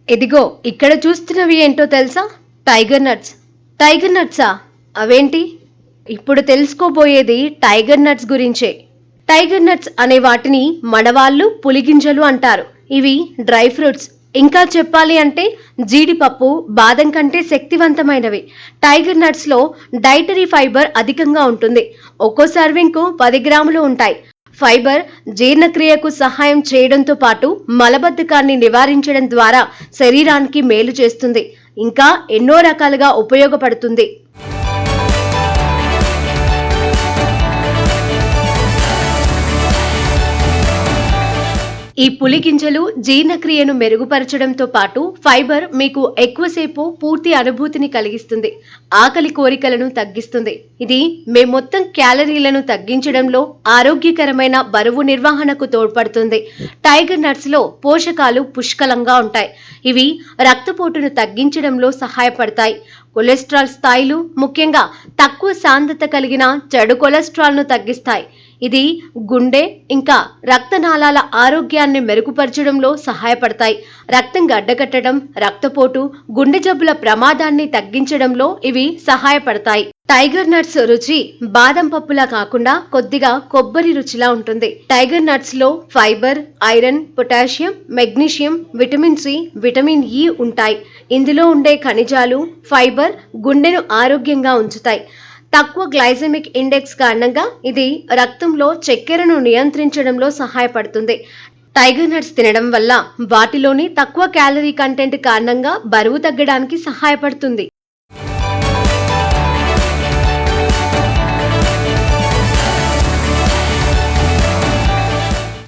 ఇదిగో ఇక్కడ చూస్తున్నవి ఏంటో తెలుసా? Tiger nuts. టైగర్ నట్సా? అవేంటి? ఇప్పుడు తెలుసుకోబోయేది టైగర్ నట్స్ గురించే. టైగర్ నట్స్ అనే వాటిని మనవాళ్ళు పులిగింజలు అంటారు. ఇవి డ్రై ఫ్రూట్స్. ఇంకా చెప్పాలి అంటే జీడిపప్పు, బాదం కంటే శక్తివంతమైనవి. టైగర్ నట్స్ లో డైటరీ ఫైబర్ అధికంగా ఉంటుంది. ఒక్కో సర్వింగ్ కు 10 గ్రాములు ఉంటాయి. ఫైబర్ జీర్ణక్రియకు సహాయం చేయడంతో పాటు మలబద్ధకాన్ని నివారించడం ద్వారా శరీరానికి మేలు చేస్తుంది. ఇంకా ఎన్నో రకాలుగా ఉపయోగపడుతుంది. ఈ పులి గింజలు జీర్ణక్రియను మెరుగుపరచడంతో పాటు ఫైబర్ మీకు ఎక్కువసేపు పూర్తి అనుభూతిని కలిగిస్తుంది. ఆకలి కోరికలను తగ్గిస్తుంది. ఇది మీ మొత్తం క్యాలరీలను తగ్గించడంలో, ఆరోగ్యకరమైన బరువు నిర్వహణకు తోడ్పడుతుంది. టైగర్ నట్స్ లో పోషకాలు పుష్కలంగా ఉంటాయి. ఇవి రక్తపోటును తగ్గించడంలో సహాయపడతాయి. కొలెస్ట్రాల్ స్థాయిలు, ముఖ్యంగా తక్కువ సాంద్రత కలిగిన చెడు కొలెస్ట్రాల్ ను తగ్గిస్తాయి. ఇది గుండె ఇంకా రక్తనాళాల ఆరోగ్యాన్ని మెరుగుపరచడంలో సహాయపడతాయి. రక్తం గడ్డకట్టడం, రక్తపోటు, గుండె జబ్బుల ప్రమాదాన్ని తగ్గించడంలో ఇవి సహాయపడతాయి. టైగర్ నట్స్ రుచి బాదం పప్పులా కాకుండా కొద్దిగా కొబ్బరి రుచిలా ఉంటుంది. టైగర్ నట్స్ లో fibre, iron, potassium, magnesium, vitamin C, vitamin E ఉంటాయి. ఇందులో ఉండే ఖనిజాలు, ఫైబర్ గుండెను ఆరోగ్యంగా ఉంచుతాయి. తక్కువ గ్లైసెమిక్ ఇండెక్స్ కారణంగా ఇది రక్తంలో చక్కెరను నియంత్రించడంలో సహాయపడుతుంది. టైగర్ నట్స్ తినడం వల్ల వాటిలోని తక్కువ క్యాలరీ కంటెంట్ కారణంగా బరువు తగ్గడానికి సహాయపడుతుంది.